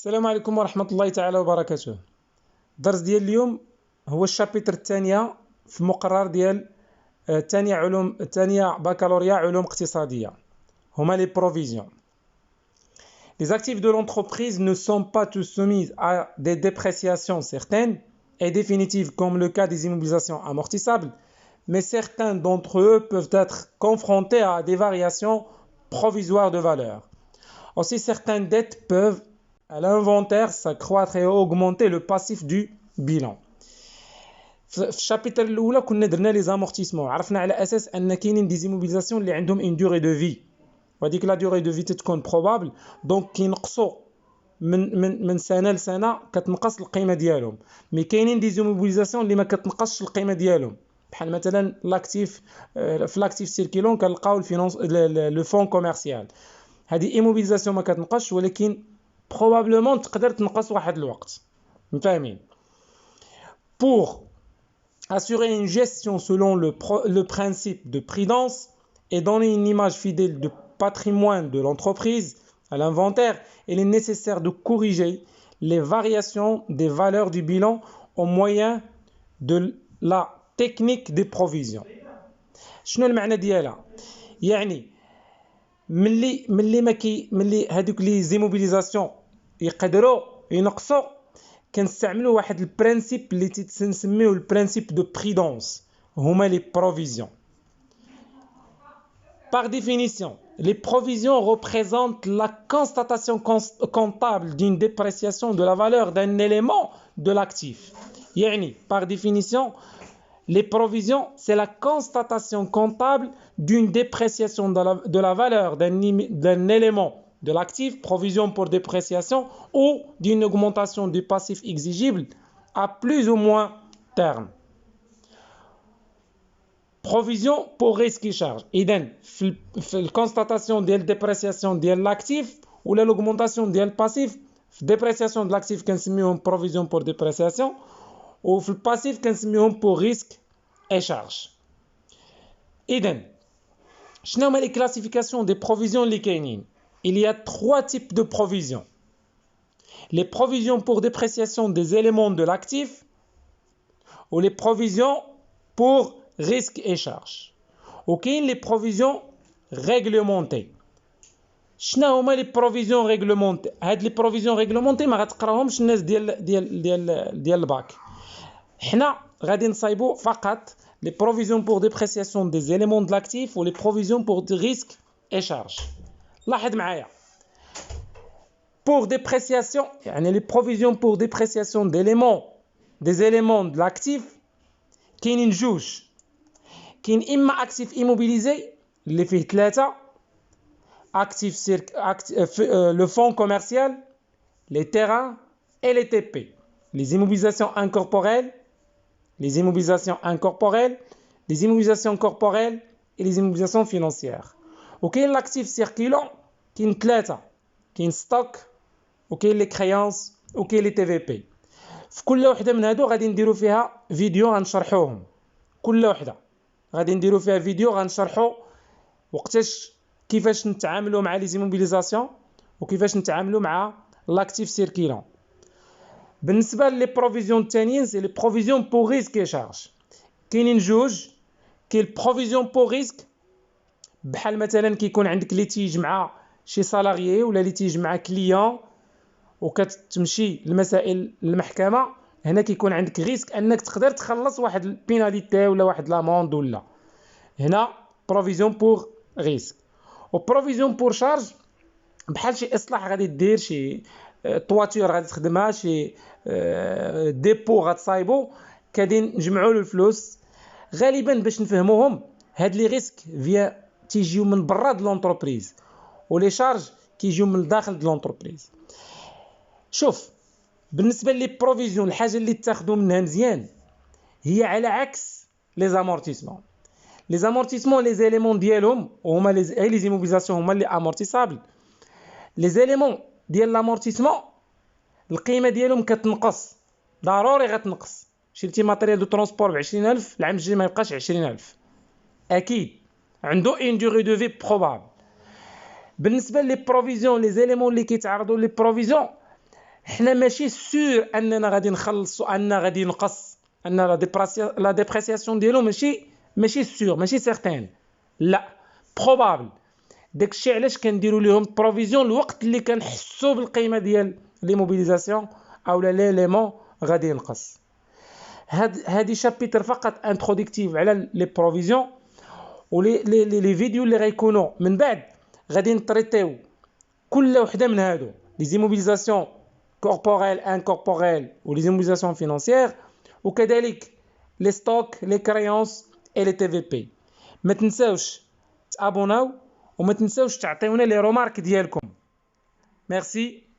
السلام عليكم ورحمة الله تعالى وبركاته. الدرس ديال اليوم هو الشابتر الثانية في مقرر ديال الثانية بكالوريا علوم اقتصادية، هما les provisions. Les actifs de l'entreprise ne sont pas tous soumis à des dépréciations certaines et définitives comme le cas des immobilisations amortissables, mais certains d'entre eux peuvent être confrontés à des variations provisoires de valeur. Aussi, certaines dettes peuvent à l'inventaire s'accroître et augmenter le passif du bilan. في الشابتر الاولى كنا درنا لي زامورتيسمون، عرفنا على اساس ان كاينين دي زيموبيليزاسيون اللي عندهم ان دوري دو في، وهذيك لا دوري دو في تتكون بروبابل، دونك كينقصوا من سنه لسنه كتنقص القيمه ديالهم. مي كاينين دي زيموبيليزاسيون اللي ما كتنقصش القيمه ديالهم، بحال مثلا لاكتيف في لاكتيف سيركيلون كنلقاو الفينانس لو فون كوميرسيال. هذه ايموبيليزاسيون ما كتنقصش، ولكن probablement تقدر تنقص واحد الوقت. مفاهمين؟ Pour assurer une gestion selon le principe de prudence et donner une image fidèle du patrimoine de l'entreprise à l'inventaire, il est nécessaire de corriger les variations des valeurs du bilan au moyen de la technique des provisions. شنو المعنى ديالها؟ يعني ملي هذوك لي زيموبيليزاسيون يقدروا ينقصوا، كنستعملوا واحد البرانسيب اللي تنسميوه البرانسيب دو بريدونس، هما لي بروفيزيون. Par définition, les provisions représentent la constatation comptable d'une dépréciation de la valeur d'un élément de l'actif. يعني par définition, les provisions, c'est la constatation comptable d'une dépréciation de la valeur d'un élément de l'actif, provision pour dépréciation, ou d'une augmentation du passif exigible à plus ou moins terme. Provision pour risque et charge. إذن في الconstatation ديال dépréciation ديال l'actif ولا l'augmentation ديال الباسيف، في dépréciation de l'actif كنسميوهم provision pour dépréciation، وفي الباسيف كنسميوهم pour risque et charge. إذن شنو هما les classifications des provisions اللي كاينين؟ Il y a trois types de provisions. Les provisions pour dépréciation des éléments de l'actif ou les provisions pour risques et charges. Ok, les provisions réglementées. شنو هما les provisions réglementées؟ هاد les provisions réglementées ما غتقراوهمش الناس ديال الباك. حنا غادي نصايبوا فقط les provisions pour dépréciation des éléments de l'actif ou les provisions pour risques et charges. لاحظ معايا. Pour dépréciation, يعني les provisions pour dépréciation des éléments de l'actif كاينين جوج. كاين اما actif immobilisé اللي فيه ثلاثة، le fonds commercial, les terrains et les TP. Les immobilisations incorporelles, les immobilisations corporelles et les immobilisations financières. وكاين l'actif circulant كاين ثلاثة، كاين ستوك وكاين لي كريانس وكاين لي تي في بي. في كل وحده من هادو غادي نديرو فيها فيديو غنشرحوهم، كل وحده غادي نديرو فيها فيديو غنشرحو وقتاش كيفاش نتعاملوا مع لي زيموبيليزاسيون وكيفاش نتعاملوا مع لاكتيف سيركيلون. بالنسبه لي بروفيزيون الثانيين سي لي بروفيزيون بور ريسك اي شارج. كاينين جوج، كاين البروفيزيون بور ريسك بحال مثلا كيكون عندك ليتيج مع شي سالاريي ولا ليتيج مع كليون وكتمشي المسائل للمحكمه، هنا كيكون عندك ريسك انك تقدر تخلص واحد البيناليتي ولا واحد لاموند، ولا هنا بروفيزيون بور ريسك. وبروفيزيون بور شارج بحال شي اصلاح غادي دير، شي طواتور غادي تخدمها، شي ديبو غتصايبو، غادي نجمعوا له الفلوس. غالبا باش نفهموهم هاد لي ريسك فيا تيجيو من برا د لونتربريز ولي شارج كيجيو من الداخل د لونتربريز. شوف بالنسبه لي بروفيزيون الحاجه اللي تاخذوا منها مزيان هي على عكس لي زامورتيسمون. لي زامورتيسمون لي زيليمون ديالهم هما لي زيموبيليزاسيون هما لي امورتيسابل. لي زيليمون ديال لامورتيسمون القيمه ديالهم كتنقص، ضروري غتنقص. شريتي ماتيريال دو ترونسبور ب 20000 العام الجاي ما يبقاش 20000 اكيد، عنده ان دوري دو في بروبابل. بالنسبه لي بروفيزيون لي زيليمون اللي كيتعرضوا لي بروفيزيون حنا ماشي سور اننا غادي نخلصوا، ان غادي ينقص، ان لا ديبريسياسيون ديالو ماشي سور، ماشي سيغتان، لا بروبابل. داكشي علاش كنديروا لهم بروفيزيون الوقت اللي كنحسوا بالقيمه ديال لي موبيليزاسيون او ليليمون غادي ينقص. هادي شابيتر فقط انتروديكتيف على لي بروفيزيون، ولي لي فيديو اللي غيكونوا من بعد غادي نطريطيو كل وحده من هادو لي زيموبيليزاسيون كوربوريل انكوربوريل ولي زيموبيليزاسيون فينانسيير، وكذلك لي ستوك لي كريونس اي لي تي في بي. ما تنساوش تابوناو وما تنساوش تعطيونا لي رومارك ديالكم. ميرسي.